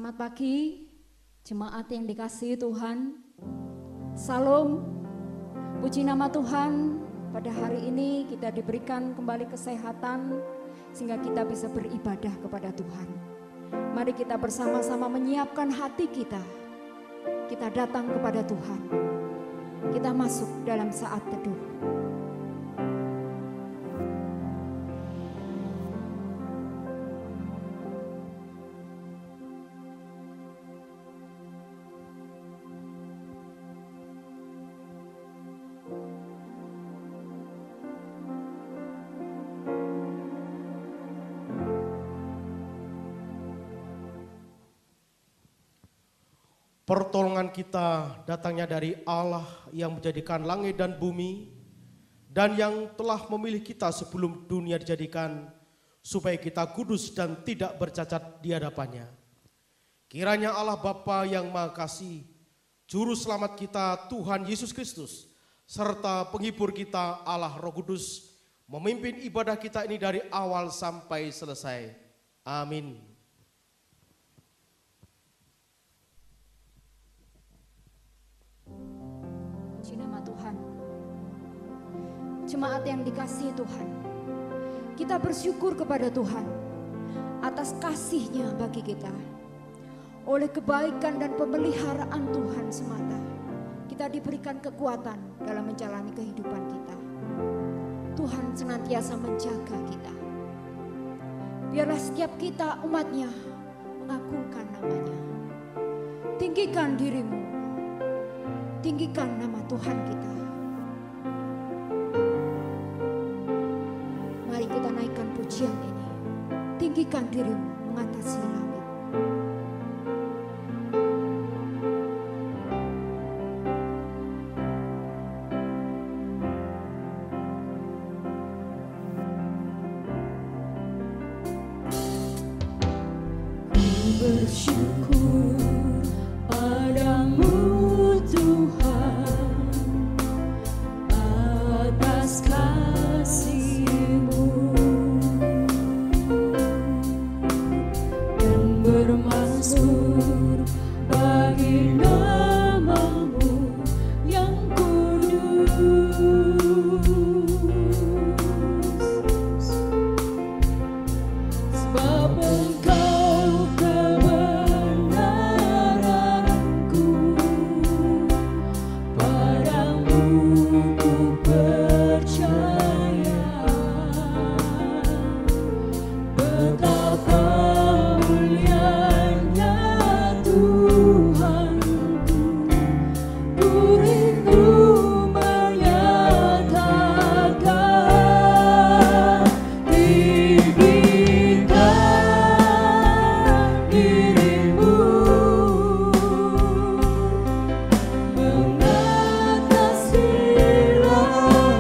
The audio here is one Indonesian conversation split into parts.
Selamat pagi, jemaat yang dikasihi Tuhan. Salam, puji nama Tuhan. Pada hari ini kita diberikan kembali kesehatan sehingga kita bisa beribadah kepada Tuhan. Mari kita bersama-sama menyiapkan hati kita. Kita datang kepada Tuhan. Kita masuk dalam saat teduh. Pertolongan kita datangnya dari Allah yang menjadikan langit dan bumi dan yang telah memilih kita sebelum dunia dijadikan supaya kita kudus dan tidak bercacat di hadapannya. Kiranya Allah Bapa yang Maha Kasih, Juru Selamat kita Tuhan Yesus Kristus, serta penghibur kita Allah Roh Kudus memimpin ibadah kita ini dari awal sampai selesai. Amin. Puji nama Tuhan. Jemaat yang dikasihi Tuhan, kita bersyukur kepada Tuhan atas kasih-Nya bagi kita. Oleh kebaikan dan pemeliharaan Tuhan semata, kita diberikan kekuatan dalam menjalani kehidupan kita. Tuhan senantiasa menjaga kita. Biarlah setiap kita umat-Nya mengagungkan nama-Nya. Tinggikan dirimu, tinggikan nama Tuhan kita. Mari kita naikkan pujian ini. Tinggikan dirimu mengatasi langit. Bersyukur padamu Tuhan atas kasih-Mu dan bermaksud bagi nama-Mu yang kudus. Sebab Engkau kebenaranku, padamu ku percaya. Betapa mulianya Tuhanku, ku rindu menyatakan. Tinggikan dirimu mengatasi langit.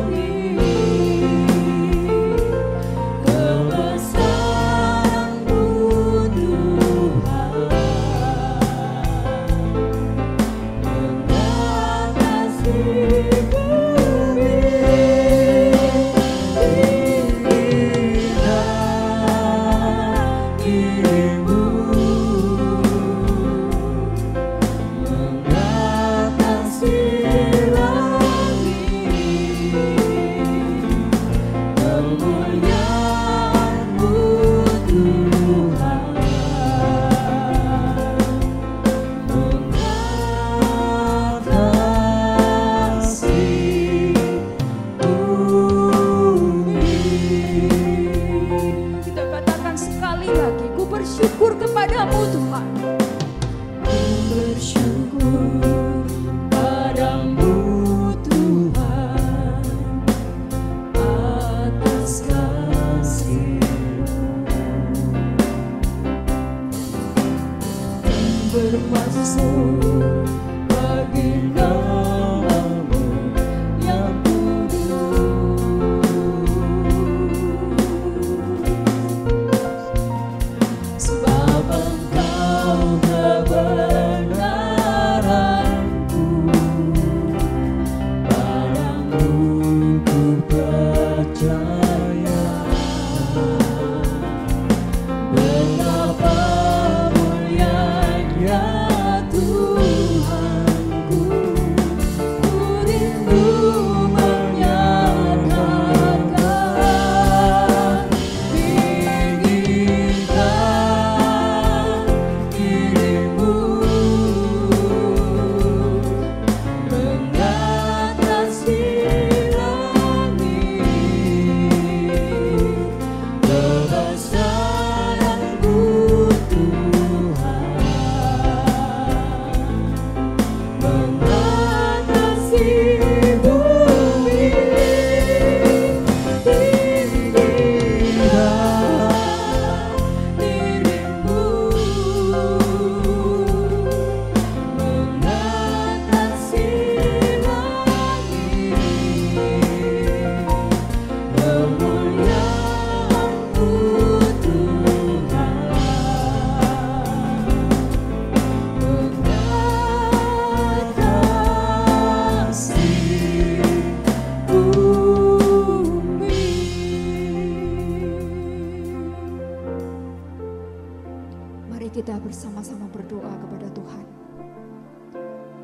bersama-sama berdoa kepada Tuhan.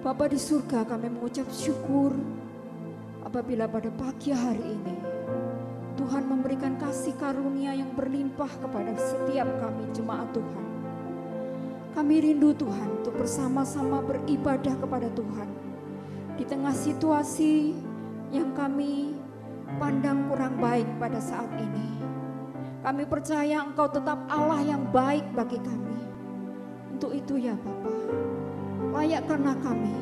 Bapa di surga, kami mengucap syukur apabila pada pagi hari ini Tuhan memberikan kasih karunia yang berlimpah kepada setiap kami jemaat Tuhan. Kami rindu Tuhan untuk bersama-sama beribadah kepada Tuhan di tengah situasi yang kami pandang kurang baik pada saat ini. Kami percaya Engkau tetap Allah yang baik bagi kami. Untuk itu ya Bapa, layakkanlah kami,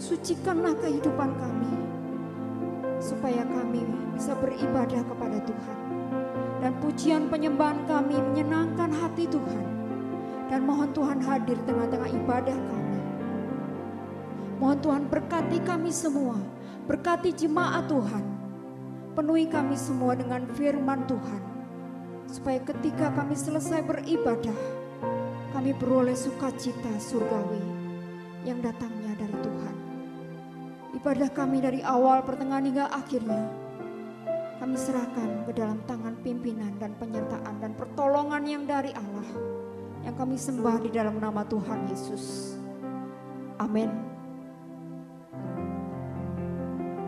sucikanlah kehidupan kami, supaya kami bisa beribadah kepada Tuhan. Dan pujian penyembahan kami menyenangkan hati Tuhan. Dan mohon Tuhan hadir tengah-tengah ibadah kami. Mohon Tuhan berkati kami semua, berkati jemaat Tuhan. Penuhi kami semua dengan firman Tuhan. Supaya ketika kami selesai beribadah, kami beroleh sukacita surgawi yang datangnya dari Tuhan. Ibadah kami dari awal, pertengahan hingga akhirnya, kami serahkan ke dalam tangan pimpinan dan penyertaan dan pertolongan yang dari Allah, yang kami sembah di dalam nama Tuhan Yesus. Amin.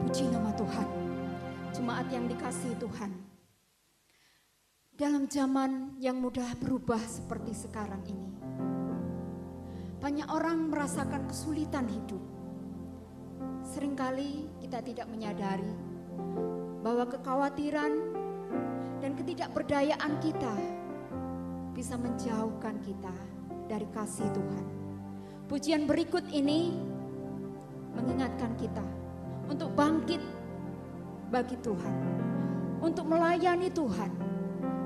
Puji nama Tuhan. Jemaat yang dikasihi Tuhan, dalam zaman yang mudah berubah seperti sekarang ini, banyak orang merasakan kesulitan hidup. Seringkali kita tidak menyadari bahwa kekhawatiran dan ketidakberdayaan kita bisa menjauhkan kita dari kasih Tuhan. Pujian berikut ini mengingatkan kita untuk bangkit bagi Tuhan, untuk melayani Tuhan,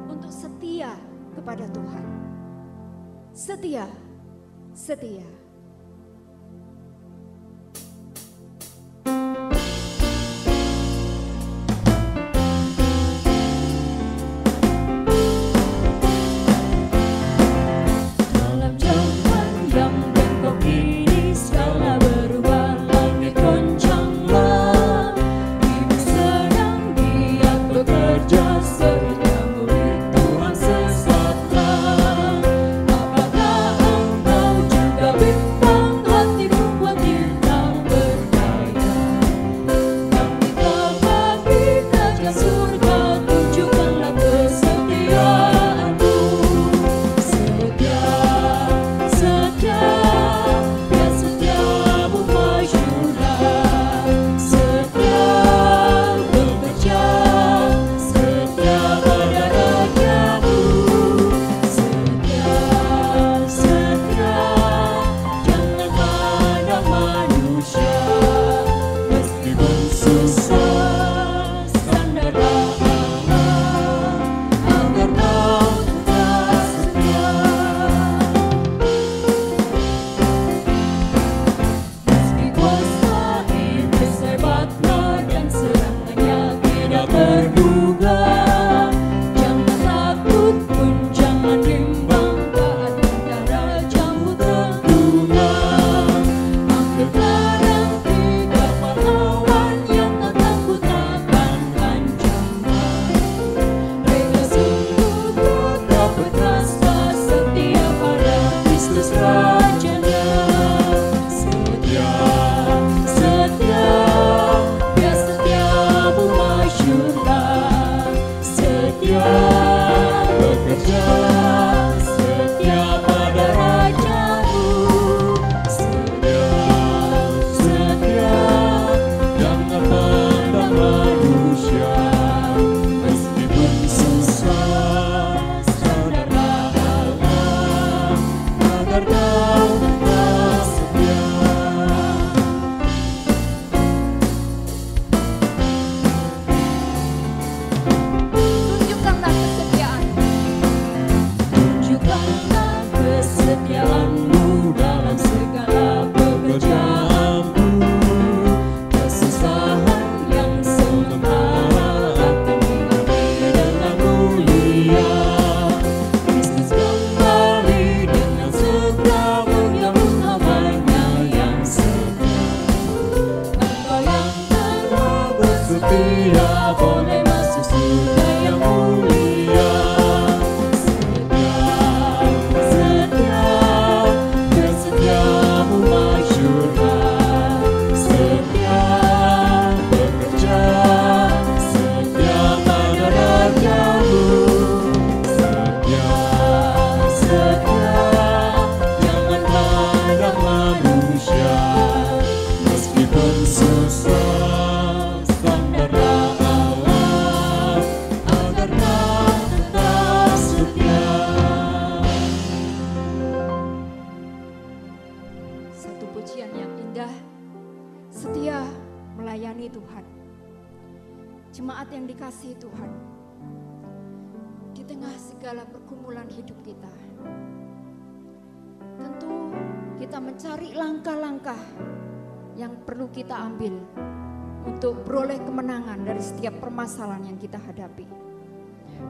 untuk setia kepada Tuhan. Setia, setia. Dalam zaman yang bengkok ini segala berubah, langit goncanglah. Ibu sedang giat bekerja, setiap murid Tuhan sesatlah. Apakah engkau juga bimbang, hatimu buat kita berdaya? Kami tak bagi kerja surga, tunjukkanlah kesetiaanmu. Setia, setia, biar setiamu masyurlah. Setia bekerja, setia pada rajamu. Setia, setia, jangan pandang manusia. Meskipun susah, sandarlah Allah, agar kau tetap setia. Meski kuasa iblis hebatnya dan serangannya tidak terduga, jangan takut pun jangan bimbang, taat pada rajamu terduga. Ambil ladang tiga pahlawan yang tak takut akan ancaman. Mereka sungguh tetap berkuasa, setia pada Kristus Rajanya. Setia, setia, biar setiamu masyurlah. Setia bekerja, setia pada rajamu. Setia, setia, jangan pandang manusia. Meskipun susah, sadarlah Allah, agar kau tetap setia. Tunjukkanlah kesetiaanmu. Tunjukkanlah kesetiaanmu dalam segala pekerjaanmu. Kesusahan yang sementara akan diganti dengan mulia. Kristus kembali dengan segera menyambut hamba-Nya yang setia. Engkau yang telah bersetia boleh masuk surga yang mulia. Setia, setia, melayani Tuhan. Jemaat yang dikasihi Tuhan, di tengah segala pergumulan hidup kita, tentu kita mencari langkah-langkah yang perlu kita ambil untuk beroleh kemenangan dari setiap permasalahan yang kita hadapi.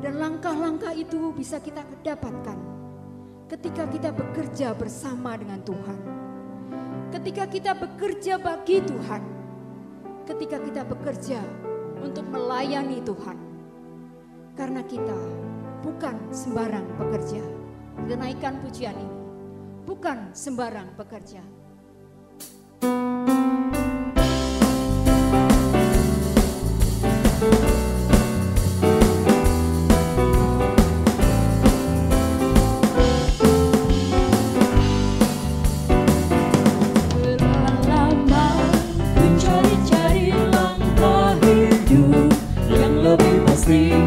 Dan langkah-langkah itu bisa kita dapatkan ketika kita bekerja bersama dengan Tuhan, ketika kita bekerja bagi Tuhan, ketika kita bekerja untuk melayani Tuhan. Karena kita bukan sembarang pekerja. Kita naikkan pujian ini. Bukan sembarang pekerja.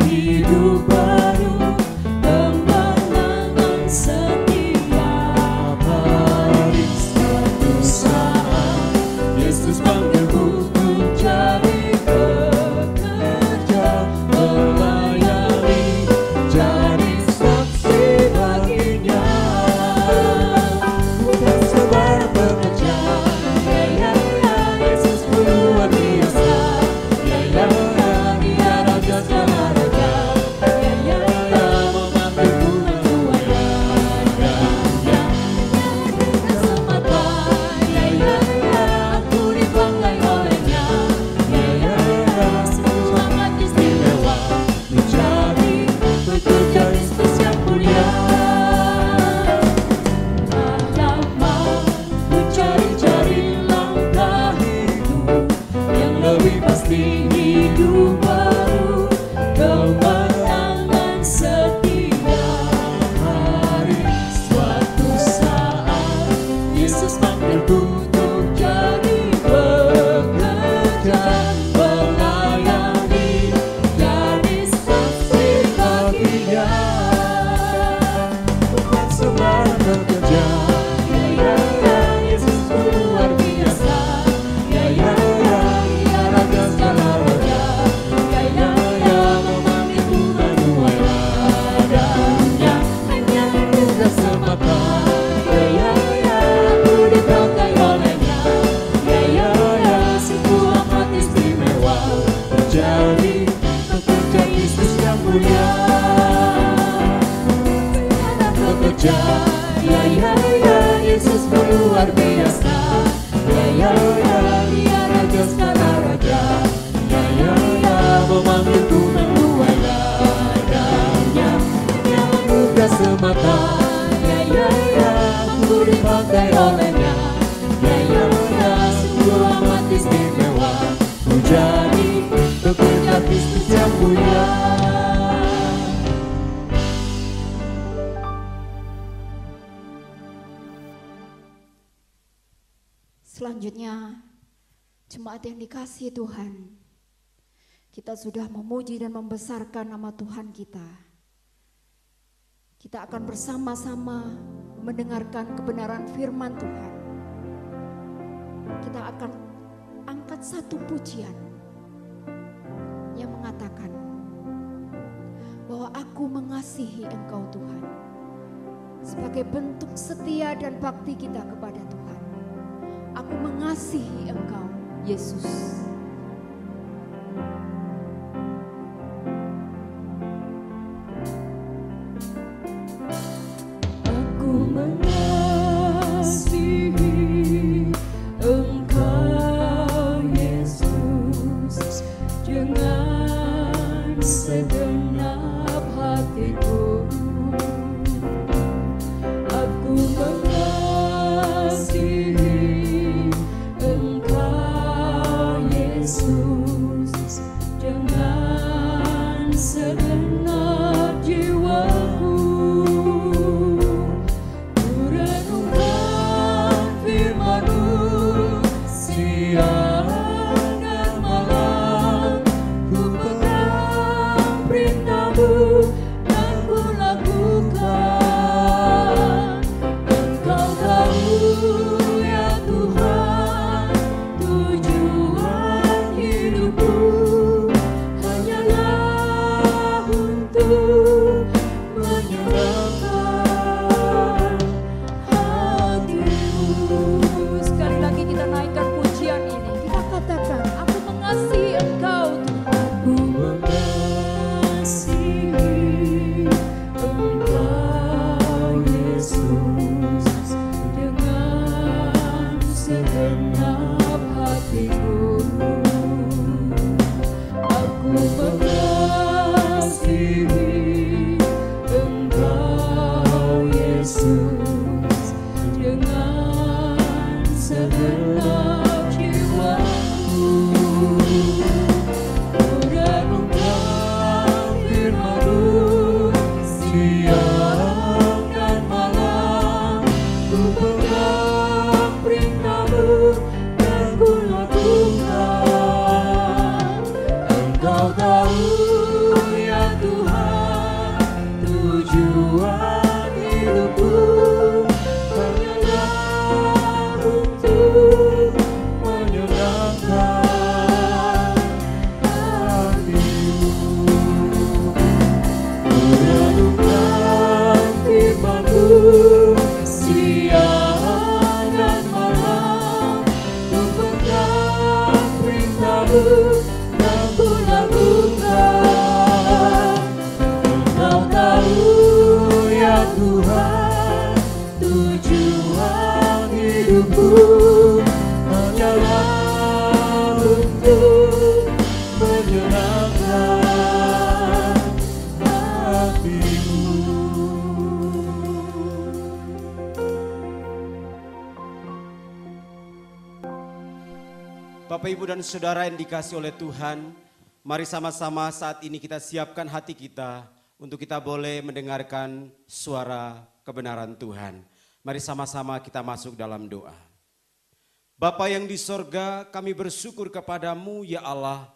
Hidup baru, kemenangan setiap hari. Suatu saat Yesus panggilku untuk jadi pekerja, melayani, jadi saksi baginya. Bukan sembarang pekerja, ya Yesus luar biasa, ya Dia Raja segala raja, ya memanggilku menuai ladangnya. Dengan semata, ya aku dipakai olehnya, ya semangat istimewa menjadi pekerja Kristus yang mulia. Lama ku cari-cari langkah hidup yang lebih pasti, hidup baru, kemenangan setiap hari. Suatu saat Yesus panggilku untuk jadi pekerja, melayani, jadi saksi baginya. Bukan sembarang pekerja, ya Yesus luar biasa, ya Dia Raja segala raja, ya memanggilku menuai ladangnya. Hanya tugas semata, ya aku dipakai olehnya, ya sungguh amat istimewa menjadi pekerja Kristus yang mulia. Pekerja, ya Yesus luar biasa, ya Dia Raja segala raja, ya memanggilku menuai ladangnya. Hanya tugas semata, ya aku dipakai olehnya, ya sungguh amat istimewa menjadi pekerja Kristus yang mulia. Selanjutnya, jemaat yang dikasihi Tuhan, kita sudah memuji dan membesarkan nama Tuhan kita. Kita akan bersama-sama mendengarkan kebenaran firman Tuhan. Kita akan angkat satu pujian yang mengatakan bahwa aku mengasihi Engkau Tuhan, sebagai bentuk setia dan bakti kita kepada Tuhan. Aku mengasihi Engkau, Yesus. Aku mengasihi Engkau, Yesus, dengan segenap hatiku. Aku mengasihi Engkau, Yesus, dengan segenap jiwaku. Ku renungkan firman-Mu siang dan malam, ku pegang perintah-Mu dan ku lakukan. Engkau tahu ya Tuhan tujuan mengasihi Engkau Yesus dengan segenap jiwaku. Ku renungkan firman-Mu siang dan malam, ku pegang perintah-Mu dan ku lakukan. Engkau tahu ya Tuhan tujuan hidupku, hanyalah untuk menyenangkan hati-Mu. Ku renungkan firman-Mu siang dan malam, ku pegang perintah-Mu dan ku lakukan. Engkau tahu ya Tuhan tujuan hidupku, hanyalah untuk menyenangkan hati-Mu. Bapak, Ibu, dan Saudara yang dikasihi oleh Tuhan, mari sama-sama saat ini kita siapkan hati kita untuk kita boleh mendengarkan suara kebenaran Tuhan. Mari sama-sama kita masuk dalam doa. Bapa yang di sorga, kami bersyukur kepadamu ya Allah.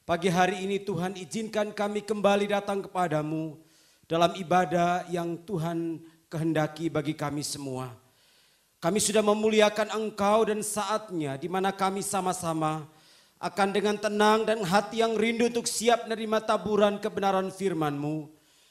Pagi hari ini Tuhan izinkan kami kembali datang kepadamu dalam ibadah yang Tuhan kehendaki bagi kami semua. Kami sudah memuliakan Engkau dan saatnya di mana kami sama-sama akan dengan tenang dan hati yang rindu untuk siap menerima taburan kebenaran firman-Mu.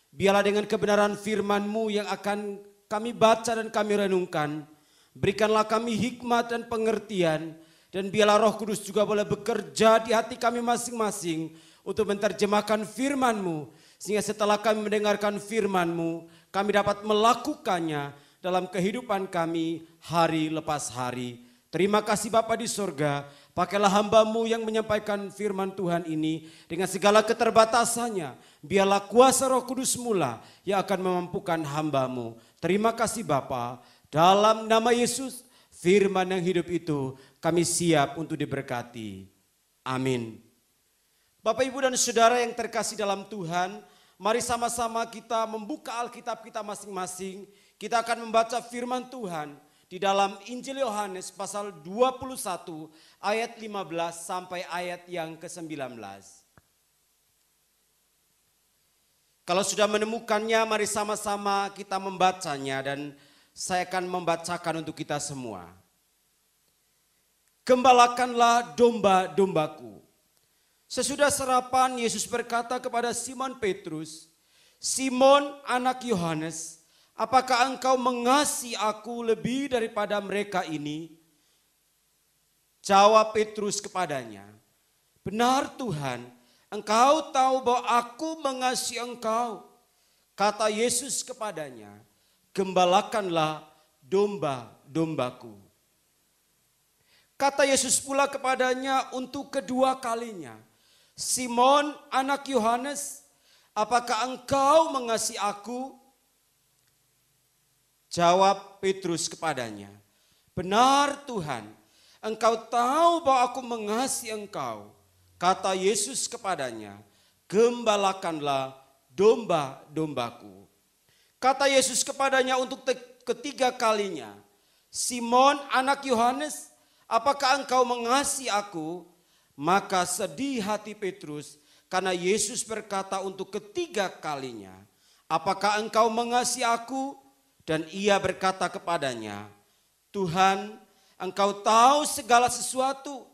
Biarlah dengan kebenaran firman-Mu yang akan kami baca dan kami renungkan, berikanlah kami hikmat dan pengertian, dan biarlah Roh Kudus juga boleh bekerja di hati kami masing-masing untuk menerjemahkan firman-Mu, sehingga setelah kami mendengarkan firman-Mu, kami dapat melakukannya dalam kehidupan kami hari lepas hari. Terima kasih Bapa di sorga, pakailah hamba-Mu yang menyampaikan firman Tuhan ini dengan segala keterbatasannya. Biarlah kuasa Roh Kudus mula yang akan memampukan hamba-Mu. Terima kasih Bapa, dalam nama Yesus firman yang hidup itu kami siap untuk diberkati. Amin. Bapak, Ibu, dan Saudara yang terkasih dalam Tuhan, mari sama-sama kita membuka Alkitab kita masing-masing. Kita akan membaca firman Tuhan di dalam Injil Yohanes pasal 21 ayat 15 sampai ayat yang ke-19. Kalau sudah menemukannya, mari sama-sama kita membacanya dan saya akan membacakan untuk kita semua. Gembalakanlah domba-dombaku. Sesudah sarapan, Yesus berkata kepada Simon Petrus, Simon anak Yohanes, apakah engkau mengasihi aku lebih daripada mereka ini? Jawab Petrus kepadanya, benar Tuhan, engkau tahu bahwa aku mengasihi engkau. Kata Yesus kepadanya, gembalakanlah domba-dombaku. Kata Yesus pula kepadanya untuk kedua kalinya, Simon anak Yohanes, apakah engkau mengasihi aku? Jawab Petrus kepadanya, benar Tuhan, engkau tahu bahwa aku mengasihi engkau. Kata Yesus kepadanya, gembalakanlah domba-dombaku. Kata Yesus kepadanya untuk ketiga kalinya, Simon anak Yohanes, apakah engkau mengasihi aku? Maka sedih hati Petrus karena Yesus berkata untuk ketiga kalinya, apakah engkau mengasihi aku? Dan ia berkata kepadanya, Tuhan, engkau tahu segala sesuatu.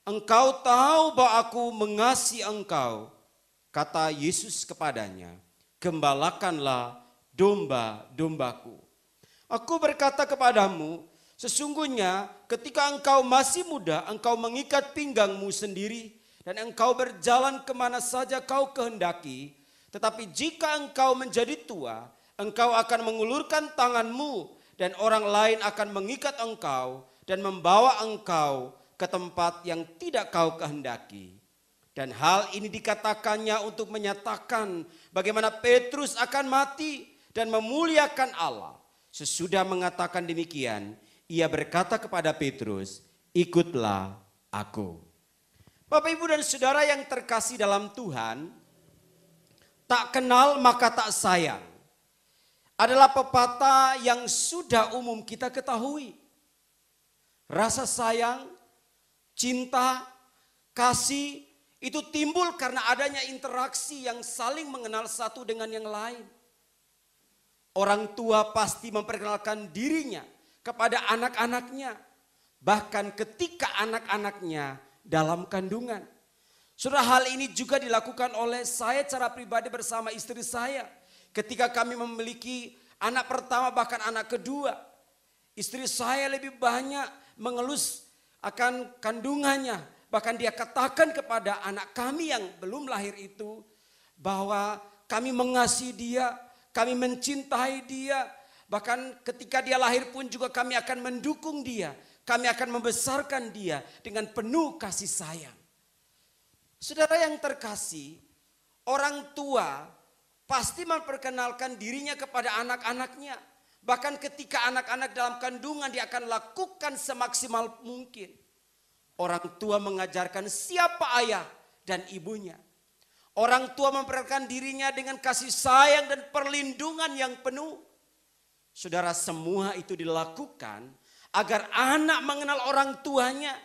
Engkau tahu bahwa aku mengasihi engkau. Kata Yesus kepadanya, gembalakanlah domba-dombaku. Aku berkata kepadamu, sesungguhnya ketika engkau masih muda, engkau mengikat pinggangmu sendiri, dan engkau berjalan kemana saja kau kehendaki. Tetapi jika engkau menjadi tua, engkau akan mengulurkan tanganmu dan orang lain akan mengikat engkau dan membawa engkau ke tempat yang tidak kau kehendaki. Dan hal ini dikatakannya untuk menyatakan bagaimana Petrus akan mati dan memuliakan Allah. Sesudah mengatakan demikian, ia berkata kepada Petrus, ikutlah aku. Bapak, Ibu, dan Saudara yang terkasih dalam Tuhan, tak kenal maka tak sayang adalah pepatah yang sudah umum kita ketahui. Rasa sayang, cinta, kasih itu timbul karena adanya interaksi yang saling mengenal satu dengan yang lain. Orang tua pasti memperkenalkan dirinya kepada anak-anaknya, bahkan ketika anak-anaknya dalam kandungan. Saudara, hal ini juga dilakukan oleh saya secara pribadi bersama istri saya. Ketika kami memiliki anak pertama bahkan anak kedua, istri saya lebih banyak mengelus akan kandungannya. Bahkan dia katakan kepada anak kami yang belum lahir itu bahwa kami mengasihi dia, kami mencintai dia. Bahkan ketika dia lahir pun juga kami akan mendukung dia. Kami akan membesarkan dia dengan penuh kasih sayang. Saudara yang terkasih, orang tua pasti memperkenalkan dirinya kepada anak-anaknya. Bahkan ketika anak-anak dalam kandungan dia akan lakukan semaksimal mungkin. Orang tua mengajarkan siapa ayah dan ibunya. Orang tua memperkenalkan dirinya dengan kasih sayang dan perlindungan yang penuh. Saudara, semua itu dilakukan agar anak mengenal orang tuanya.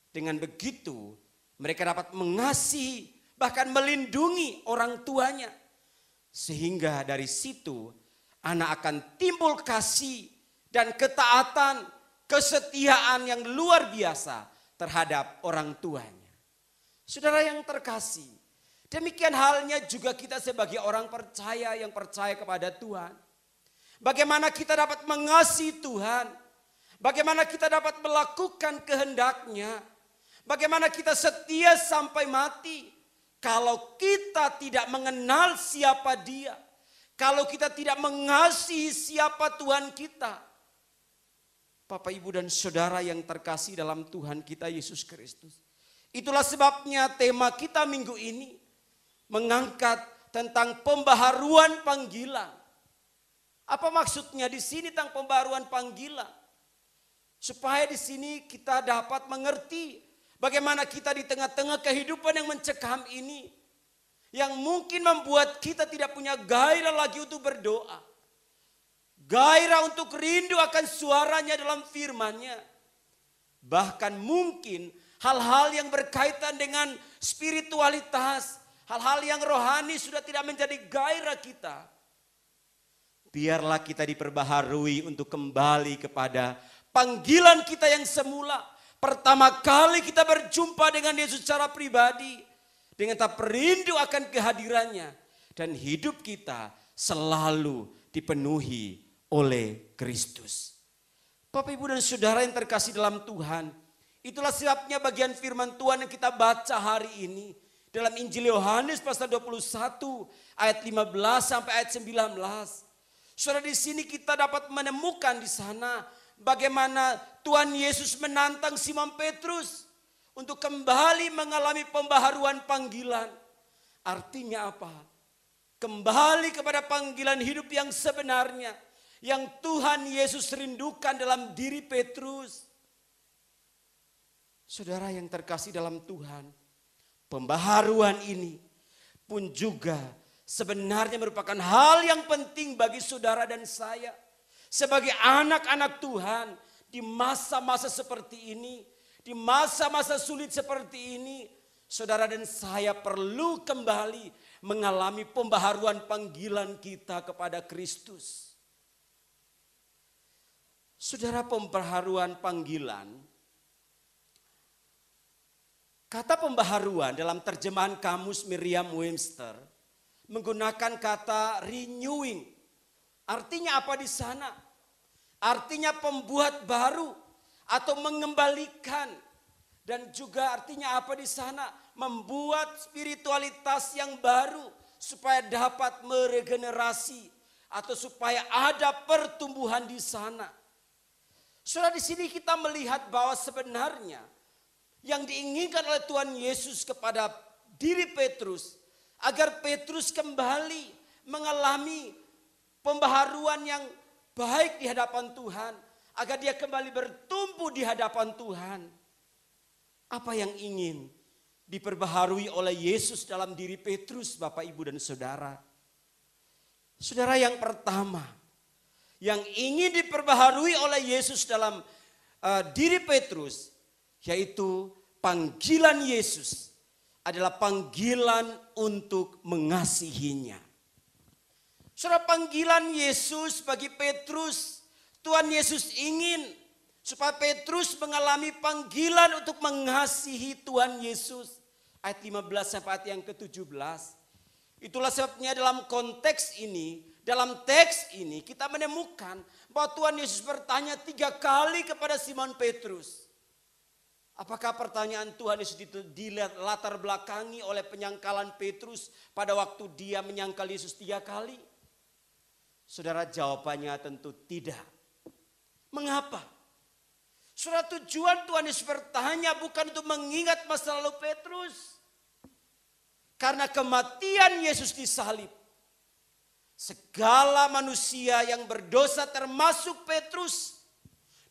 Dengan begitu mereka dapat mengasihi bahkan melindungi orang tuanya. Sehingga dari situ anak akan timbul kasih dan ketaatan, kesetiaan yang luar biasa terhadap orang tuanya. Saudara yang terkasih, demikian halnya juga kita sebagai orang percaya yang percaya kepada Tuhan. Bagaimana kita dapat mengasihi Tuhan, bagaimana kita dapat melakukan kehendak-Nya, bagaimana kita setia sampai mati. Kalau kita tidak mengenal siapa Dia, kalau kita tidak mengasihi siapa Tuhan kita. Bapak, Ibu, dan Saudara yang terkasih dalam Tuhan kita Yesus Kristus. Itulah sebabnya tema kita minggu ini mengangkat tentang pembaharuan panggilan. Apa maksudnya di sini tentang pembaharuan panggilan? Supaya di sini kita dapat mengerti bagaimana kita di tengah-tengah kehidupan yang mencekam ini, yang mungkin membuat kita tidak punya gairah lagi untuk berdoa. Gairah untuk rindu akan suaranya dalam firman-Nya. Bahkan mungkin hal-hal yang berkaitan dengan spiritualitas, hal-hal yang rohani sudah tidak menjadi gairah kita. Biarlah kita diperbaharui untuk kembali kepada panggilan kita yang semula. Pertama kali kita berjumpa dengan Yesus secara pribadi. Dengan tak perindu akan kehadirannya. Dan hidup kita selalu dipenuhi oleh Kristus. Bapak, Ibu, dan Saudara yang terkasih dalam Tuhan. Itulah sebabnya bagian firman Tuhan yang kita baca hari ini. Dalam Injil Yohanes pasal 21 ayat 15 sampai ayat 19. Saudara, di sini kita dapat menemukan di sana bagaimana Tuhan Yesus menantang Simon Petrus untuk kembali mengalami pembaharuan panggilan. Artinya apa? Kembali kepada panggilan hidup yang sebenarnya. Yang Tuhan Yesus rindukan dalam diri Petrus. Saudara yang terkasih dalam Tuhan. Pembaharuan ini pun juga sebenarnya merupakan hal yang penting bagi saudara dan saya. Sebagai anak-anak Tuhan di masa-masa seperti ini. Di masa-masa sulit seperti ini, saudara dan saya perlu kembali mengalami pembaharuan panggilan kita kepada Kristus. Saudara, pembaharuan panggilan, kata pembaharuan dalam terjemahan kamus Merriam-Webster menggunakan kata renewing. Artinya apa di sana? Artinya pembuat baru. Atau mengembalikan. Dan juga artinya apa di sana? Membuat spiritualitas yang baru. Supaya dapat meregenerasi. Atau supaya ada pertumbuhan di sana. Saudara, di sini kita melihat bahwa sebenarnya. yang diinginkan oleh Tuhan Yesus kepada diri Petrus, agar Petrus kembali mengalami pembaharuan yang baik di hadapan Tuhan, agar dia kembali bertumbuh di hadapan Tuhan. Apa yang ingin diperbaharui oleh Yesus dalam diri Petrus, Bapak, Ibu, dan Saudara? Saudara, yang pertama yang ingin diperbaharui oleh Yesus dalam diri Petrus, yaitu panggilan Yesus adalah panggilan untuk mengasihinya. Saudara, panggilan Yesus bagi Petrus, Tuhan Yesus ingin supaya Petrus mengalami panggilan untuk mengasihi Tuhan Yesus. Ayat 15 sampai ayat yang ke-17. Itulah sebabnya dalam konteks ini, dalam teks ini kita menemukan bahwa Tuhan Yesus bertanya 3 kali kepada Simon Petrus. Apakah pertanyaan Tuhan Yesus dilatar belakangi oleh penyangkalan Petrus pada waktu dia menyangkal Yesus 3 kali? Saudara, jawabannya tentu tidak. Mengapa? Saudara, tujuan Tuhan Yesus bertanya bukan untuk mengingat masa lalu Petrus. Karena kematian Yesus disalib, segala manusia yang berdosa termasuk Petrus,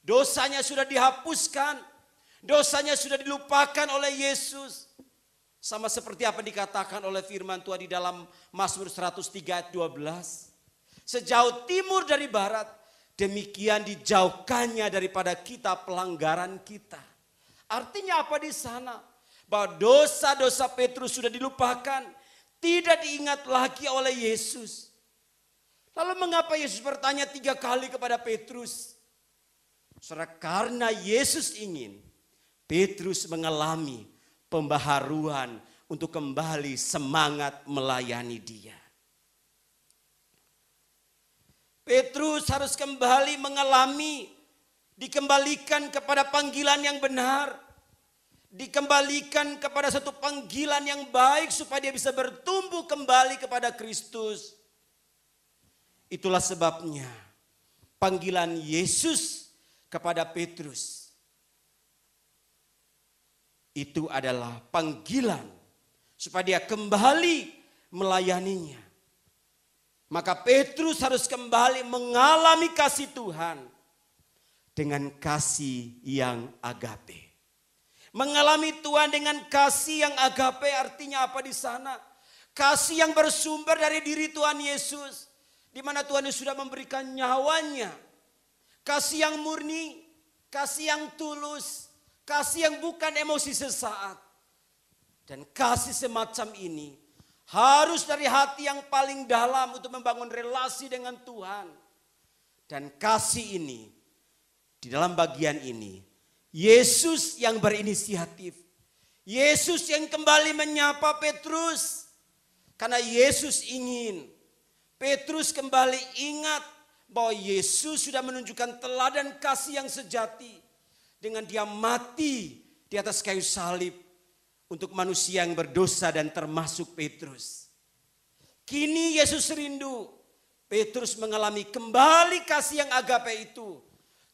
dosanya sudah dihapuskan, dosanya sudah dilupakan oleh Yesus. Sama seperti apa dikatakan oleh firman Tuhan di dalam Mazmur 103 ayat 12. Sejauh timur dari barat, demikian dijauhkannya daripada kita pelanggaran kita. Artinya apa di sana? Bahwa dosa-dosa Petrus sudah dilupakan, tidak diingat lagi oleh Yesus. Lalu mengapa Yesus bertanya 3 kali kepada Petrus? Saudara, karena Yesus ingin Petrus mengalami pembaharuan untuk kembali semangat melayani Dia. Petrus harus kembali mengalami, dikembalikan kepada panggilan yang benar, dikembalikan kepada satu panggilan yang baik supaya dia bisa bertumbuh kembali kepada Kristus. Itulah sebabnya panggilan Yesus kepada Petrus itu adalah panggilan supaya dia kembali melayaninya. Maka Petrus harus kembali mengalami kasih Tuhan dengan kasih yang agape. Mengalami Tuhan dengan kasih yang agape artinya apa di sana? Kasih yang bersumber dari diri Tuhan Yesus, di mana Tuhan Yesus sudah memberikan nyawanya. Kasih yang murni, kasih yang tulus, kasih yang bukan emosi sesaat. Dan kasih semacam ini harus dari hati yang paling dalam untuk membangun relasi dengan Tuhan. Dan kasih ini, di dalam bagian ini, Yesus yang berinisiatif. Yesus yang kembali menyapa Petrus. Karena Yesus ingin Petrus kembali ingat bahwa Yesus sudah menunjukkan teladan kasih yang sejati. Dengan dia mati di atas kayu salib untuk manusia yang berdosa dan termasuk Petrus. Kini Yesus rindu Petrus mengalami kembali kasih yang agape itu.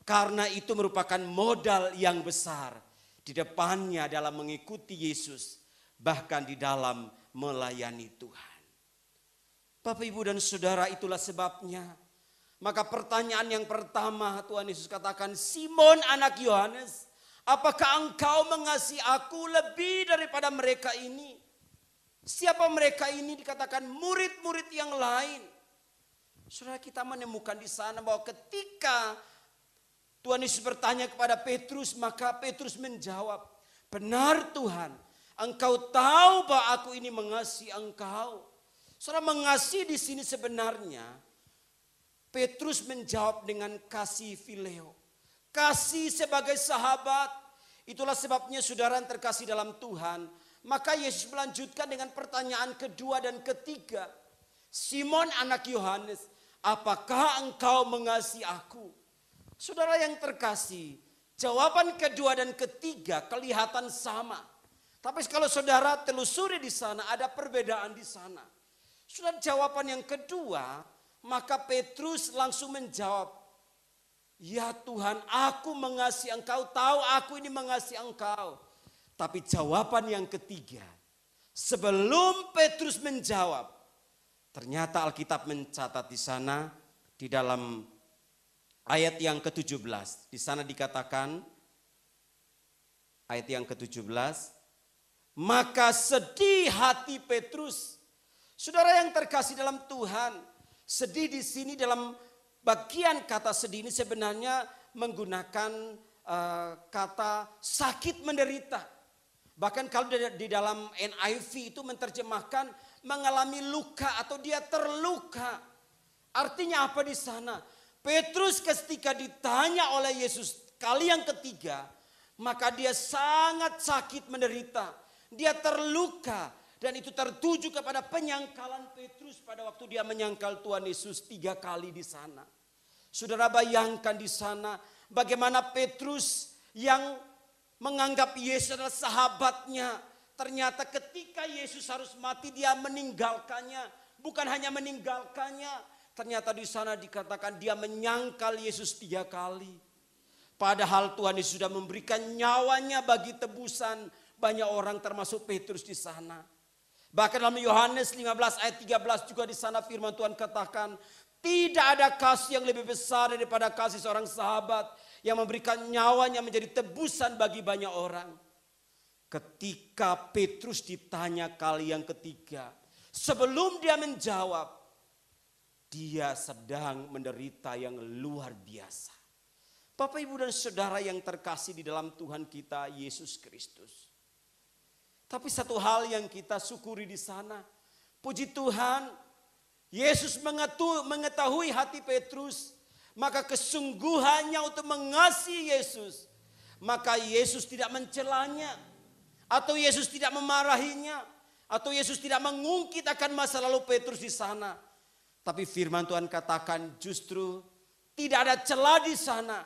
Karena itu merupakan modal yang besar di depannya dalam mengikuti Yesus. Bahkan di dalam melayani Tuhan. Bapak, Ibu, dan Saudara, itulah sebabnya. Maka pertanyaan yang pertama Tuhan Yesus katakan, Simon anak Yohanes, apakah engkau mengasihi aku lebih daripada mereka ini? Siapa mereka ini? Dikatakan murid-murid yang lain. Saudara, kita menemukan di sana bahwa ketika Tuhan Yesus bertanya kepada Petrus, maka Petrus menjawab, benar Tuhan, engkau tahu bahwa aku ini mengasihi engkau. Saudara, mengasihi di sini sebenarnya Petrus menjawab dengan kasih phileo. Kasih sebagai sahabat. Itulah sebabnya saudara yang terkasih dalam Tuhan. Maka Yesus melanjutkan dengan pertanyaan kedua dan ketiga. Simon anak Yohanes, apakah engkau mengasihi aku? Saudara yang terkasih, jawaban kedua dan ketiga kelihatan sama. Tapi kalau saudara telusuri di sana, ada perbedaan di sana. Saudara, jawaban yang kedua, maka Petrus langsung menjawab, ya Tuhan, aku mengasihi engkau, tahu aku ini mengasihi engkau. Tapi jawaban yang ketiga, sebelum Petrus menjawab, ternyata Alkitab mencatat di sana, di dalam ayat yang ke-17. Di sana dikatakan, ayat yang ke-17, maka sedih hati Petrus. Saudara yang terkasih dalam Tuhan, sedih di sini dalam bagian kata sedih ini sebenarnya menggunakan kata sakit menderita. Bahkan kalau di dalam NIV itu menerjemahkan mengalami luka atau dia terluka. Artinya apa di sana? Petrus ketika ditanya oleh Yesus kali yang ketiga, maka dia sangat sakit menderita. Dia terluka dan itu tertuju kepada penyangkalan Petrus pada waktu dia menyangkal Tuhan Yesus 3 kali di sana. Saudara bayangkan di sana bagaimana Petrus yang menganggap Yesus adalah sahabatnya. Ternyata ketika Yesus harus mati dia meninggalkannya. Bukan hanya meninggalkannya. Ternyata di sana dikatakan dia menyangkal Yesus 3 kali. Padahal Tuhan Yesus sudah memberikan nyawanya bagi tebusan banyak orang termasuk Petrus di sana. Bahkan dalam Yohanes 15 ayat 13 juga di sana firman Tuhan katakan, tidak ada kasih yang lebih besar daripada kasih seorang sahabat yang memberikan nyawanya menjadi tebusan bagi banyak orang. Ketika Petrus ditanya kali yang ketiga, sebelum dia menjawab, dia sedang menderita yang luar biasa. Bapak, Ibu dan Saudara yang terkasih di dalam Tuhan kita Yesus Kristus. Tapi satu hal yang kita syukuri di sana, puji Tuhan, Yesus mengetahui hati Petrus, maka kesungguhannya untuk mengasihi Yesus, maka Yesus tidak mencelanya, atau Yesus tidak memarahinya, atau Yesus tidak mengungkit akan masa lalu Petrus di sana. Tapi firman Tuhan katakan justru tidak ada celah di sana,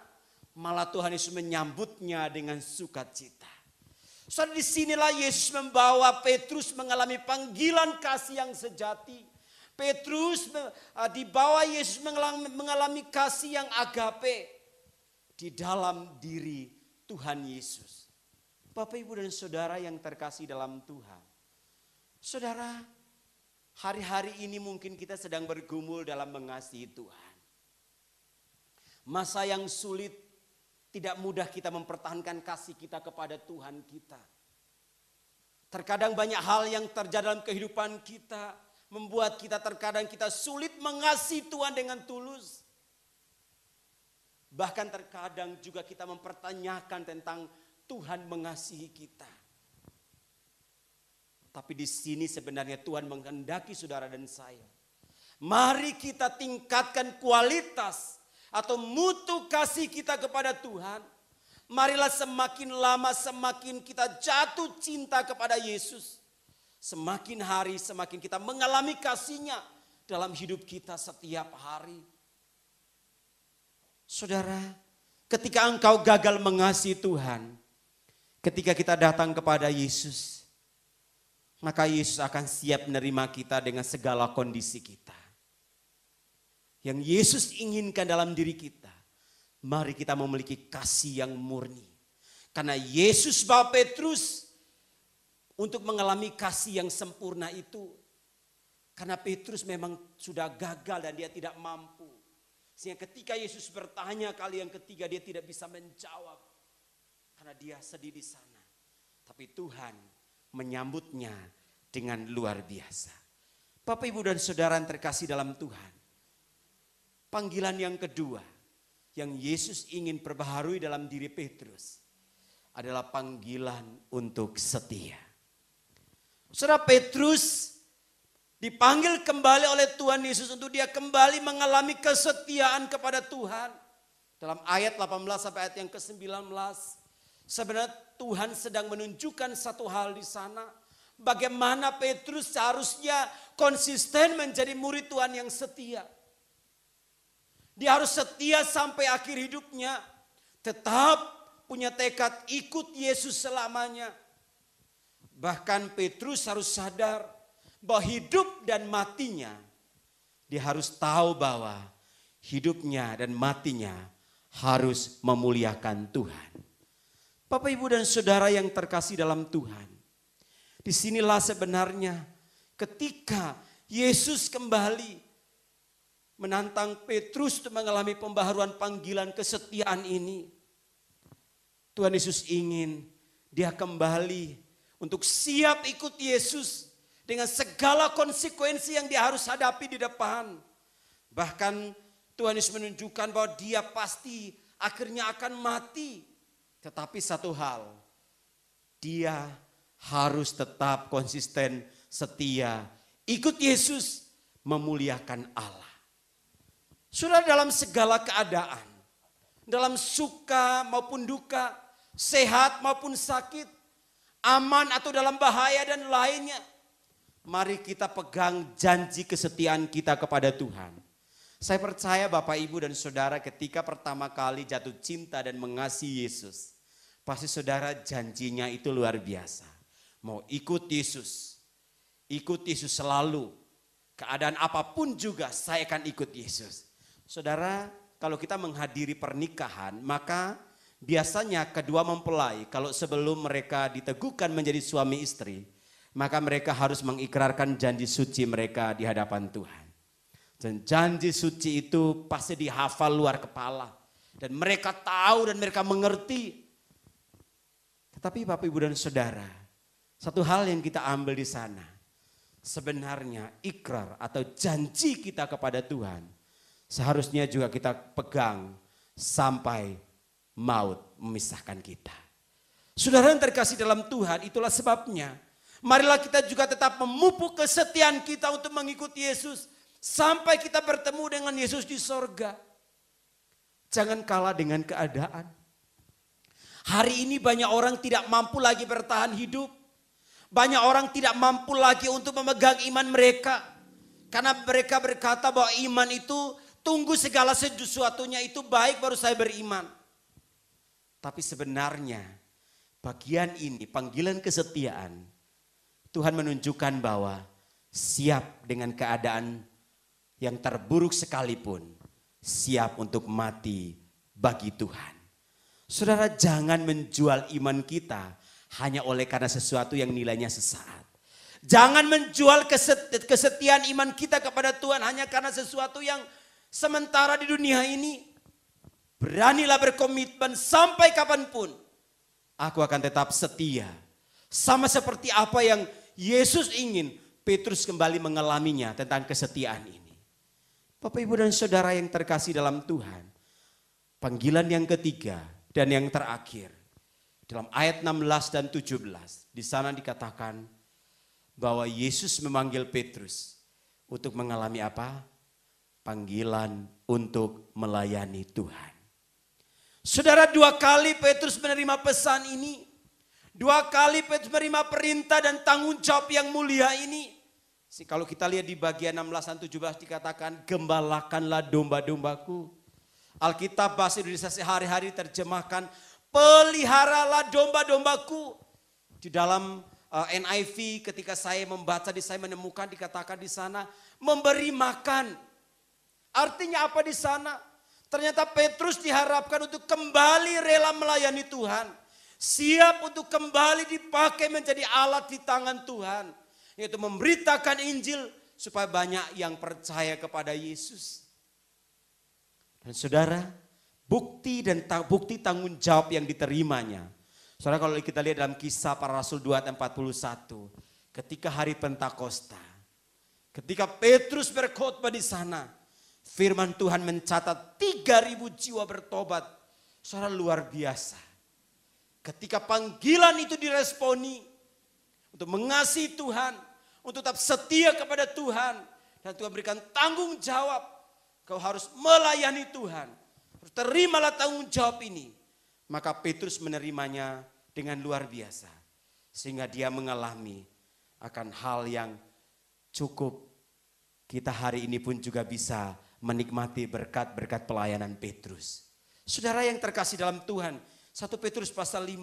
malah Tuhan Yesus menyambutnya dengan sukacita. Saudara, disinilah Yesus membawa Petrus mengalami panggilan kasih yang sejati. Petrus dibawa Yesus mengalami kasih yang agape di dalam diri Tuhan Yesus. Bapak, Ibu dan Saudara yang terkasih dalam Tuhan. Saudara, hari-hari ini mungkin kita sedang bergumul dalam mengasihi Tuhan. Masa yang sulit, tidak mudah kita mempertahankan kasih kita kepada Tuhan kita. Terkadang banyak hal yang terjadi dalam kehidupan kita membuat kita terkadang kita sulit mengasihi Tuhan dengan tulus. Bahkan terkadang juga kita mempertanyakan tentang Tuhan mengasihi kita. Tapi di sini sebenarnya Tuhan menghendaki saudara dan saya. Mari kita tingkatkan kualitas atau mutu kasih kita kepada Tuhan. Marilah semakin lama semakin kita jatuh cinta kepada Yesus. Semakin hari semakin kita mengalami kasih-Nya dalam hidup kita setiap hari. Saudara, ketika engkau gagal mengasihi Tuhan, ketika kita datang kepada Yesus, maka Yesus akan siap menerima kita dengan segala kondisi kita. Yang Yesus inginkan dalam diri kita, mari kita memiliki kasih yang murni. Karena Yesus bawa Petrus untuk mengalami kasih yang sempurna itu. Karena Petrus memang sudah gagal dan dia tidak mampu. Sehingga ketika Yesus bertanya kali yang ketiga, dia tidak bisa menjawab. Karena dia sedih di sana. Tapi Tuhan menyambutnya dengan luar biasa. Bapak, Ibu dan Saudara yang terkasih dalam Tuhan. Panggilan yang kedua yang Yesus ingin perbaharui dalam diri Petrus adalah panggilan untuk setia. Saudara, Petrus dipanggil kembali oleh Tuhan Yesus untuk dia kembali mengalami kesetiaan kepada Tuhan. Dalam ayat 18 sampai ayat yang ke-19, sebenarnya Tuhan sedang menunjukkan satu hal di sana. Bagaimana Petrus seharusnya konsisten menjadi murid Tuhan yang setia. Dia harus setia sampai akhir hidupnya. Tetap punya tekad ikut Yesus selamanya. Bahkan Petrus harus sadar bahwa hidup dan matinya, dia harus tahu bahwa hidupnya dan matinya harus memuliakan Tuhan. Bapak, Ibu, dan Saudara yang terkasih dalam Tuhan. Disinilah sebenarnya ketika Yesus kembali menantang Petrus untuk mengalami pembaharuan panggilan kesetiaan ini. Tuhan Yesus ingin dia kembali untuk siap ikut Yesus dengan segala konsekuensi yang dia harus hadapi di depan. Bahkan Tuhan Yesus menunjukkan bahwa dia pasti akhirnya akan mati. Tetapi satu hal, dia harus tetap konsisten, setia, ikut Yesus, memuliakan Allah. Sudah dalam segala keadaan, dalam suka maupun duka, sehat maupun sakit, aman atau dalam bahaya dan lainnya, mari kita pegang janji kesetiaan kita kepada Tuhan. Saya percaya Bapak, Ibu, dan Saudara ketika pertama kali jatuh cinta dan mengasihi Yesus, pasti saudara janjinya itu luar biasa. Mau ikut Yesus selalu. Keadaan apapun juga saya akan ikut Yesus. Saudara, kalau kita menghadiri pernikahan, maka biasanya kedua mempelai kalau sebelum mereka diteguhkan menjadi suami istri, maka mereka harus mengikrarkan janji suci mereka di hadapan Tuhan. Dan janji suci itu pasti dihafal luar kepala. Dan mereka tahu dan mereka mengerti. Tapi Bapak, Ibu, dan Saudara, satu hal yang kita ambil di sana, sebenarnya ikrar atau janji kita kepada Tuhan seharusnya juga kita pegang sampai maut memisahkan kita. Saudara yang terkasih dalam Tuhan, itulah sebabnya marilah kita juga tetap memupuk kesetiaan kita untuk mengikuti Yesus sampai kita bertemu dengan Yesus di sorga. Jangan kalah dengan keadaan. Hari ini banyak orang tidak mampu lagi bertahan hidup. Banyak orang tidak mampu lagi untuk memegang iman mereka. Karena mereka berkata bahwa iman itu tunggu segala sesuatunya itu baik baru saya beriman. Tapi sebenarnya bagian ini panggilan kesetiaan. Tuhan menunjukkan bahwa siap dengan keadaan yang terburuk sekalipun. Siap untuk mati bagi Tuhan. Saudara, jangan menjual iman kita hanya oleh karena sesuatu yang nilainya sesaat. Jangan menjual kesetiaan iman kita kepada Tuhan hanya karena sesuatu yang sementara di dunia ini. Beranilah berkomitmen sampai kapanpun. Aku akan tetap setia. Sama seperti apa yang Yesus ingin Petrus kembali mengalaminya tentang kesetiaan ini. Bapak, Ibu, dan Saudara yang terkasih dalam Tuhan. Panggilan yang ketiga dan yang terakhir. Dalam ayat 16 dan 17. Di sana dikatakan bahwa Yesus memanggil Petrus untuk mengalami apa? Panggilan untuk melayani Tuhan. Saudara, 2 kali Petrus menerima pesan ini. 2 kali Petrus menerima perintah dan tanggung jawab yang mulia ini. Kalau kita lihat di bagian 16 dan 17 dikatakan, gembalakanlah domba-dombaku. Alkitab bahasa Indonesia sehari-hari terjemahkan, peliharalah domba-dombaku. Di dalam NIV ketika saya membaca, saya menemukan dikatakan di sana, memberi makan. Artinya apa di sana? Ternyata Petrus diharapkan untuk kembali rela melayani Tuhan. Siap untuk kembali dipakai menjadi alat di tangan Tuhan. Yaitu memberitakan Injil supaya banyak yang percaya kepada Yesus. Dan saudara, bukti tanggung jawab yang diterimanya. Saudara, kalau kita lihat dalam Kisah Para Rasul 2 ayat 41. Ketika hari Pentakosta. Ketika Petrus berkhotbah di sana. Firman Tuhan mencatat 3.000 jiwa bertobat. Saudara, luar biasa. Ketika panggilan itu diresponi. Untuk mengasihi Tuhan. Untuk tetap setia kepada Tuhan. Dan Tuhan berikan tanggung jawab. Kau harus melayani Tuhan. Terimalah tanggung jawab ini. Maka Petrus menerimanya dengan luar biasa. Sehingga dia mengalami akan hal yang cukup. Kita hari ini pun juga bisa menikmati berkat-berkat pelayanan Petrus. Saudara yang terkasih dalam Tuhan. 1 Petrus pasal 5.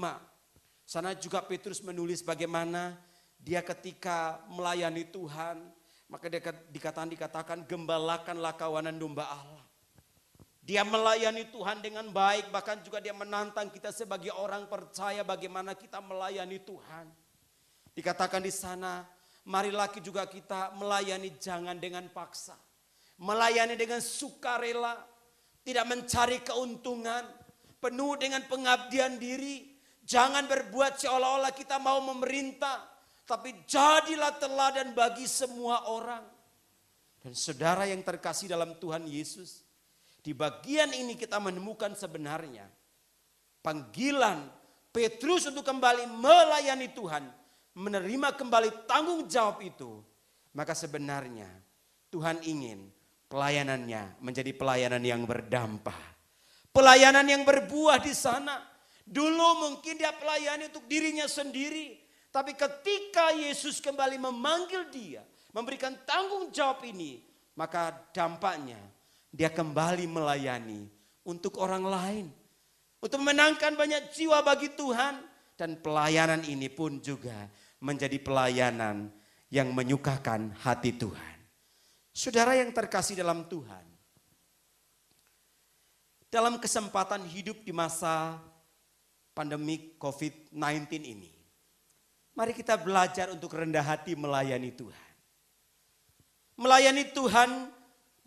Sana juga Petrus menulis bagaimana dia ketika melayani Tuhan. Maka dia dikatakan gembalakanlah kawanan domba Allah. Dia melayani Tuhan dengan baik, bahkan juga dia menantang kita sebagai orang percaya bagaimana kita melayani Tuhan. Dikatakan di sana, marilah juga kita melayani jangan dengan paksa. Melayani dengan sukarela, tidak mencari keuntungan, penuh dengan pengabdian diri. Jangan berbuat seolah-olah kita mau memerintah, tapi jadilah teladan bagi semua orang. Dan saudara yang terkasih dalam Tuhan Yesus, di bagian ini kita menemukan sebenarnya panggilan Petrus untuk kembali melayani Tuhan, menerima kembali tanggung jawab itu. Maka sebenarnya Tuhan ingin pelayanannya menjadi pelayanan yang berdampak. Pelayanan yang berbuah di sana. Dulu mungkin dia pelayani untuk dirinya sendiri. Tapi ketika Yesus kembali memanggil dia, memberikan tanggung jawab ini, maka dampaknya dia kembali melayani untuk orang lain. Untuk memenangkan banyak jiwa bagi Tuhan. Dan pelayanan ini pun juga menjadi pelayanan yang menyukakan hati Tuhan. Saudara yang terkasih dalam Tuhan, dalam kesempatan hidup di masa pandemi COVID-19 ini, mari kita belajar untuk rendah hati melayani Tuhan. Melayani Tuhan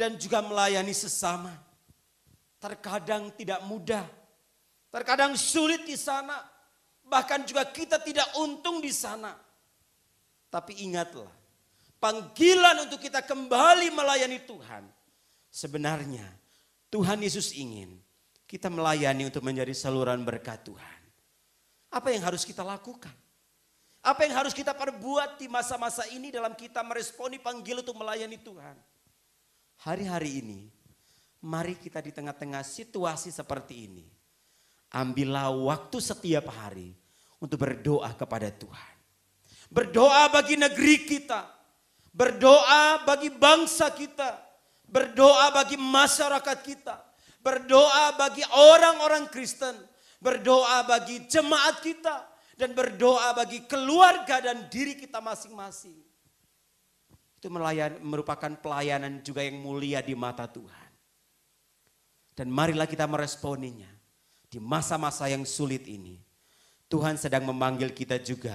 dan juga melayani sesama. Terkadang tidak mudah, terkadang sulit di sana, bahkan juga kita tidak untung di sana. Tapi ingatlah, panggilan untuk kita kembali melayani Tuhan, sebenarnya Tuhan Yesus ingin kita melayani untuk menjadi saluran berkat Tuhan. Apa yang harus kita lakukan? Apa yang harus kita perbuat di masa-masa ini dalam kita meresponi panggilan untuk melayani Tuhan? Hari-hari ini, mari kita di tengah-tengah situasi seperti ini, ambillah waktu setiap hari untuk berdoa kepada Tuhan. Berdoa bagi negeri kita, berdoa bagi bangsa kita, berdoa bagi masyarakat kita, berdoa bagi orang-orang Kristen, berdoa bagi jemaat kita, dan berdoa bagi keluarga dan diri kita masing-masing. Itu merupakan pelayanan juga yang mulia di mata Tuhan. Dan marilah kita meresponinya. Di masa-masa yang sulit ini, Tuhan sedang memanggil kita juga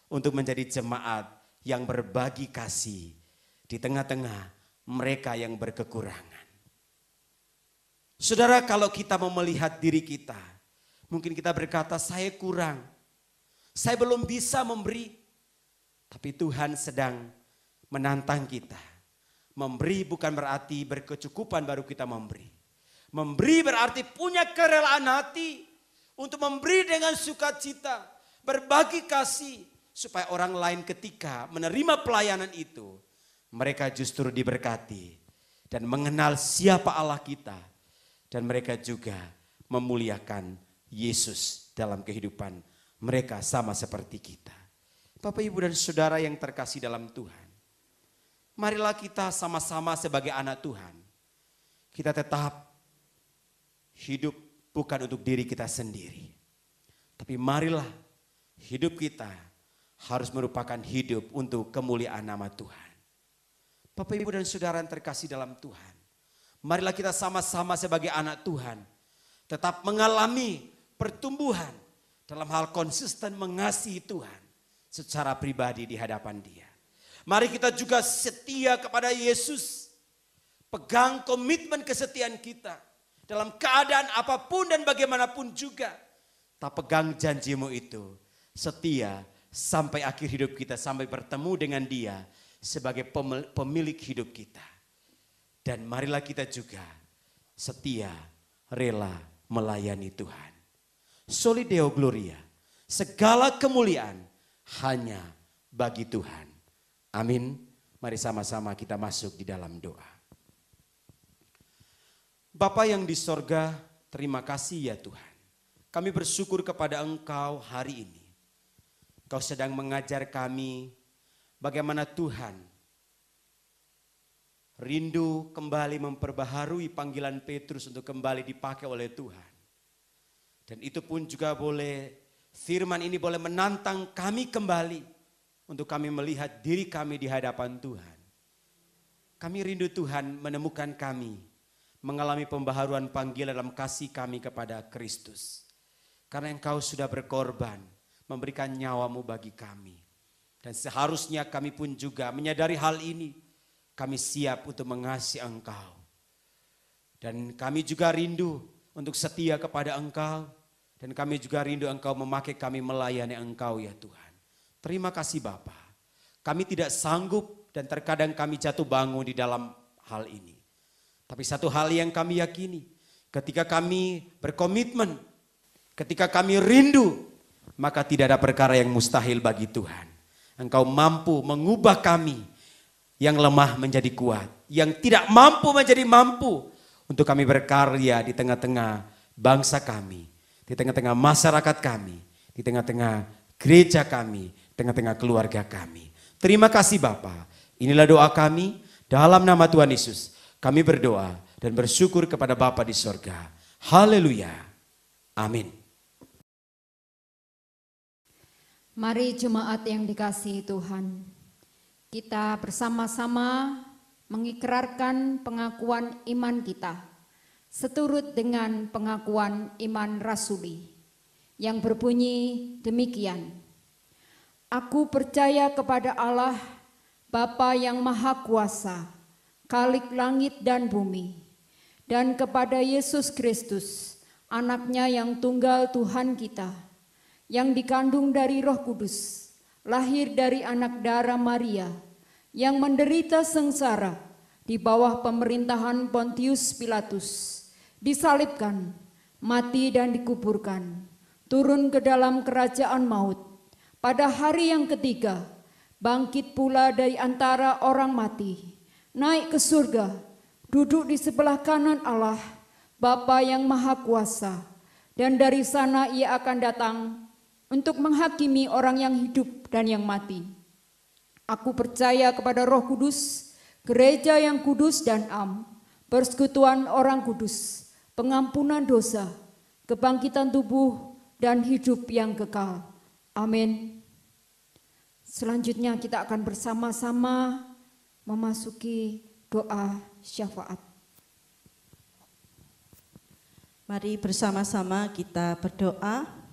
untuk menjadi jemaat yang berbagi kasih di tengah-tengah mereka yang berkekurangan. Saudara, kalau kita mau melihat diri kita, mungkin kita berkata, saya kurang. Saya belum bisa memberi, tapi Tuhan sedang menantang kita. Memberi bukan berarti berkecukupan baru kita memberi. Memberi berarti punya kerelaan hati untuk memberi dengan sukacita, berbagi kasih, supaya orang lain ketika menerima pelayanan itu, mereka justru diberkati dan mengenal siapa Allah kita, dan mereka juga memuliakan Yesus dalam kehidupan mereka sama seperti kita. Bapak, Ibu, dan Saudara yang terkasih dalam Tuhan, marilah kita sama-sama sebagai anak Tuhan, kita tetap hidup bukan untuk diri kita sendiri. Tapi marilah hidup kita harus merupakan hidup untuk kemuliaan nama Tuhan. Bapak, Ibu, dan Saudara yang terkasih dalam Tuhan, marilah kita sama-sama sebagai anak Tuhan tetap mengalami pertumbuhan dalam hal konsisten mengasihi Tuhan secara pribadi di hadapan Dia. Mari kita juga setia kepada Yesus. Pegang komitmen kesetiaan kita dalam keadaan apapun dan bagaimanapun juga. Tak pegang janjimu itu, setia sampai akhir hidup kita, sampai bertemu dengan Dia sebagai pemilik hidup kita. Dan marilah kita juga setia, rela melayani Tuhan. Soli Deo Gloria, segala kemuliaan hanya bagi Tuhan. Amin. Mari sama-sama kita masuk di dalam doa. Bapa yang di sorga, terima kasih ya Tuhan. Kami bersyukur kepada Engkau hari ini. Engkau sedang mengajar kami bagaimana Tuhan rindu kembali memperbaharui panggilan Petrus untuk kembali dipakai oleh Tuhan. Dan itu pun juga firman ini boleh menantang kami kembali untuk kami melihat diri kami di hadapan Tuhan. Kami rindu Tuhan menemukan kami mengalami pembaharuan panggilan dalam kasih kami kepada Kristus. Karena Engkau sudah berkorban, memberikan nyawamu bagi kami. Dan seharusnya kami pun juga menyadari hal ini. Kami siap untuk mengasihi Engkau. Dan kami juga rindu untuk setia kepada Engkau. Dan kami juga rindu Engkau memakai kami melayani Engkau ya Tuhan. Terima kasih Bapa. Kami tidak sanggup dan terkadang kami jatuh bangun di dalam hal ini. Tapi satu hal yang kami yakini, ketika kami berkomitmen, ketika kami rindu, maka tidak ada perkara yang mustahil bagi Tuhan. Engkau mampu mengubah kami yang lemah menjadi kuat, yang tidak mampu menjadi mampu, untuk kami berkarya di tengah-tengah bangsa kami, di tengah-tengah masyarakat kami, di tengah-tengah gereja kami, di tengah-tengah keluarga kami. Terima kasih Bapa. Inilah doa kami dalam nama Tuhan Yesus. Kami berdoa dan bersyukur kepada Bapa di sorga. Haleluya. Amin. Mari jemaat yang dikasihi Tuhan, kita bersama-sama mengikrarkan pengakuan iman kita seturut dengan pengakuan iman rasuli yang berbunyi demikian. Aku percaya kepada Allah, Bapa yang Maha Kuasa, Khalik langit dan bumi, dan kepada Yesus Kristus, anaknya yang tunggal Tuhan kita, yang dikandung dari Roh Kudus, lahir dari anak darah Maria, yang menderita sengsara di bawah pemerintahan Pontius Pilatus, disalibkan, mati dan dikuburkan, turun ke dalam kerajaan maut, pada hari yang ketiga, bangkit pula dari antara orang mati, naik ke surga, duduk di sebelah kanan Allah, Bapa yang Maha Kuasa, dan dari sana Ia akan datang untuk menghakimi orang yang hidup dan yang mati. Aku percaya kepada Roh Kudus, gereja yang kudus dan am, persekutuan orang kudus, pengampunan dosa, kebangkitan tubuh, dan hidup yang kekal. Amin. Selanjutnya kita akan bersama-sama memasuki doa syafaat. Mari bersama-sama kita berdoa.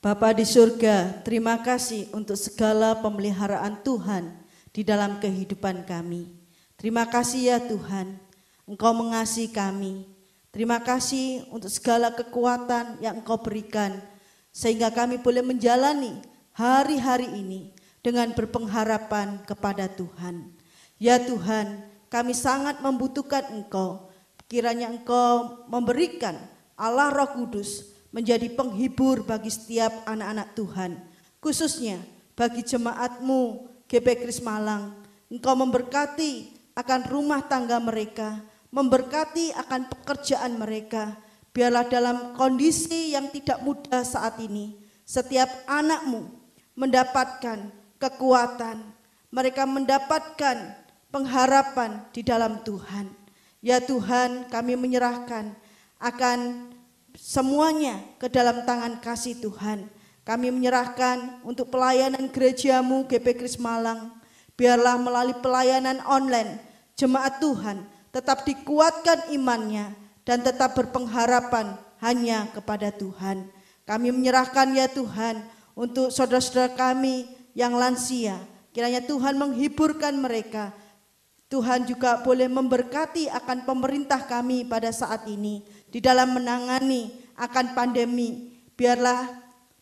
Bapa di surga, terima kasih untuk segala pemeliharaan Tuhan di dalam kehidupan kami. Terima kasih ya Tuhan, Engkau mengasihi kami. Terima kasih untuk segala kekuatan yang Engkau berikan, sehingga kami boleh menjalani hari-hari ini dengan berpengharapan kepada Tuhan. Ya Tuhan, kami sangat membutuhkan Engkau. Kiranya Engkau memberikan Allah Roh Kudus menjadi penghibur bagi setiap anak-anak Tuhan. Khususnya bagi jemaat-Mu GP Kris Malang. Engkau memberkati akan rumah tangga mereka, memberkati akan pekerjaan mereka. Biarlah dalam kondisi yang tidak mudah saat ini, setiap anak-Mu mendapatkan kekuatan, mereka mendapatkan pengharapan di dalam Tuhan. Ya Tuhan, kami menyerahkan akan semuanya ke dalam tangan kasih Tuhan. Kami menyerahkan untuk pelayanan gereja-Mu GP Kris Malang. Biarlah melalui pelayanan online, jemaat Tuhan tetap dikuatkan imannya dan tetap berpengharapan hanya kepada Tuhan. Kami menyerahkan ya Tuhan untuk saudara-saudara kami yang lansia. Kiranya Tuhan menghiburkan mereka. Tuhan juga boleh memberkati akan pemerintah kami pada saat ini di dalam menangani akan pandemi. Biarlah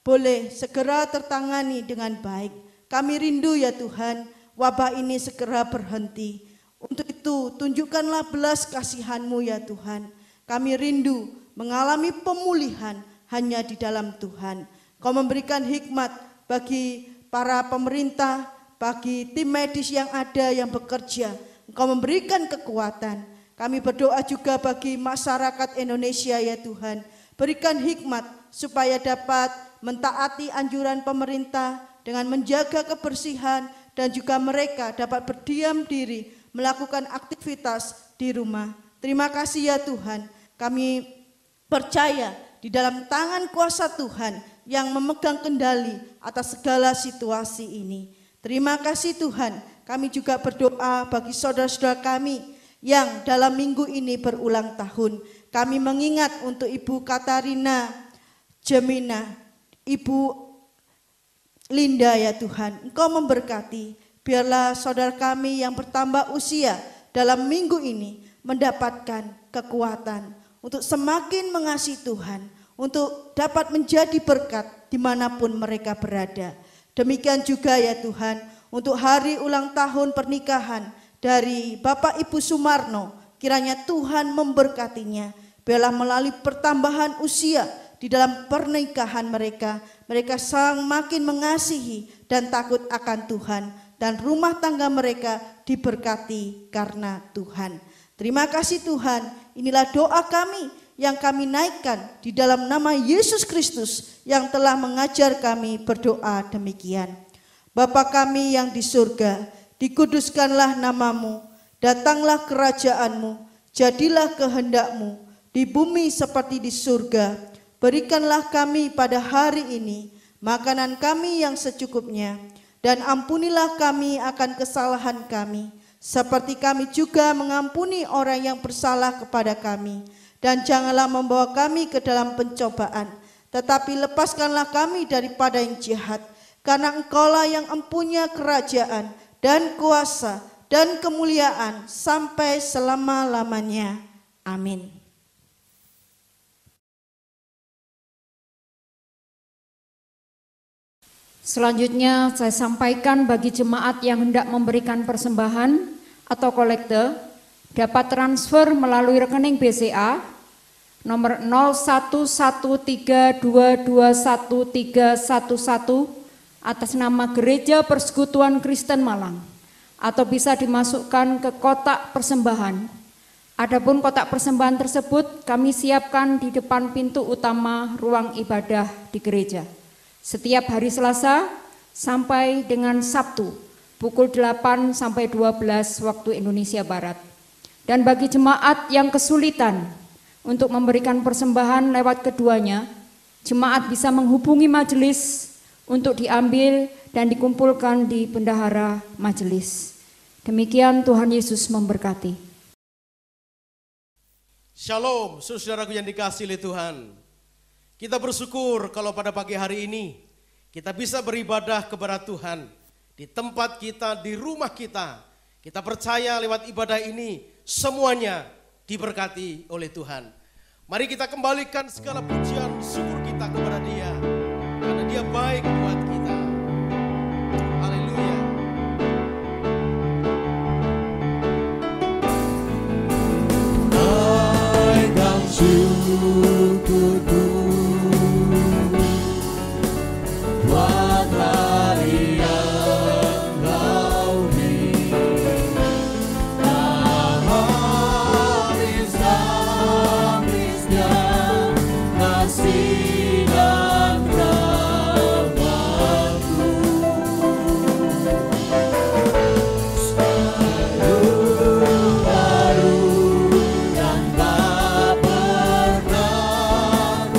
boleh segera tertangani dengan baik. Kami rindu ya Tuhan, wabah ini segera berhenti. Untuk itu tunjukkanlah belas kasihan-Mu ya Tuhan. Kami rindu mengalami pemulihan hanya di dalam Tuhan. Kau memberikan hikmat bagi para pemerintah, bagi tim medis yang ada yang bekerja. Engkau memberikan kekuatan. Kami berdoa juga bagi masyarakat Indonesia ya Tuhan. Berikan hikmat supaya dapat mentaati anjuran pemerintah dengan menjaga kebersihan dan juga mereka dapat berdiam diri melakukan aktivitas di rumah. Terima kasih ya Tuhan. Kami percaya di dalam tangan kuasa Tuhan yang memegang kendali atas segala situasi ini. Terima kasih Tuhan. Kami juga berdoa bagi saudara-saudara kami yang dalam minggu ini berulang tahun. Kami mengingat untuk Ibu Katarina Jemina, Ibu Linda ya Tuhan, Engkau memberkati. Biarlah saudara kami yang bertambah usia dalam minggu ini mendapatkan kekuatan untuk semakin mengasihi Tuhan, untuk dapat menjadi berkat dimanapun mereka berada. Demikian juga ya Tuhan, untuk hari ulang tahun pernikahan dari Bapak Ibu Sumarno, kiranya Tuhan memberkatinya. Biarlah melalui pertambahan usia di dalam pernikahan mereka, mereka semakin mengasihi dan takut akan Tuhan, dan rumah tangga mereka diberkati karena Tuhan. Terima kasih Tuhan, inilah doa kami yang kami naikkan di dalam nama Yesus Kristus yang telah mengajar kami berdoa demikian. Bapa kami yang di surga, dikuduskanlah namamu, datanglah kerajaanmu, jadilah kehendakmu di bumi seperti di surga. Berikanlah kami pada hari ini makanan kami yang secukupnya, dan ampunilah kami akan kesalahan kami, seperti kami juga mengampuni orang yang bersalah kepada kami. Dan janganlah membawa kami ke dalam pencobaan, tetapi lepaskanlah kami daripada yang jahat. Karena Engkaulah yang empunya kerajaan dan kuasa dan kemuliaan sampai selama-lamanya. Amin. Selanjutnya saya sampaikan bagi jemaat yang hendak memberikan persembahan atau kolekte dapat transfer melalui rekening BCA nomor 0113221311 atas nama Gereja Persekutuan Kristen Malang, atau bisa dimasukkan ke kotak persembahan. Adapun kotak persembahan tersebut kami siapkan di depan pintu utama ruang ibadah di gereja setiap hari Selasa sampai dengan Sabtu pukul 8 sampai 12 waktu Indonesia Barat. Dan bagi jemaat yang kesulitan untuk memberikan persembahan lewat keduanya, jemaat bisa menghubungi majelis untuk diambil dan dikumpulkan di bendahara majelis. Demikian, Tuhan Yesus memberkati. Shalom, saudaraku yang dikasihi oleh Tuhan. Kita bersyukur kalau pada pagi hari ini kita bisa beribadah kepada Tuhan di tempat kita, di rumah kita. Kita percaya lewat ibadah ini semuanya diberkati oleh Tuhan. Mari kita kembalikan segala pujian syukur kita kepada Dia, karena Dia baik buat kita. Haleluya. Naikkan syukurku buat hari yang Kau beri. Habis-habisnya kasih dan rahmat-Mu. Selalu baru dan tak pernah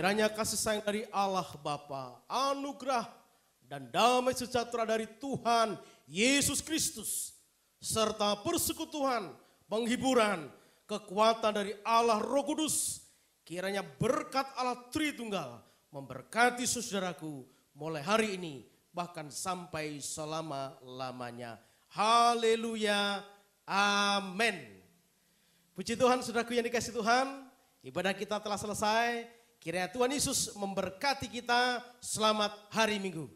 Kiranya kasih sayang dari Allah Bapa, anugerah dan damai sejahtera dari Tuhan Yesus Kristus, serta persekutuan, penghiburan, kekuatan dari Allah Roh Kudus, kiranya berkat Allah Tritunggal memberkati saudaraku mulai hari ini bahkan sampai selama-lamanya. Haleluya, amin. Puji Tuhan, saudaraku yang dikasihi Tuhan, ibadah kita telah selesai. Kiranya Tuhan Yesus memberkati kita. Selamat hari Minggu.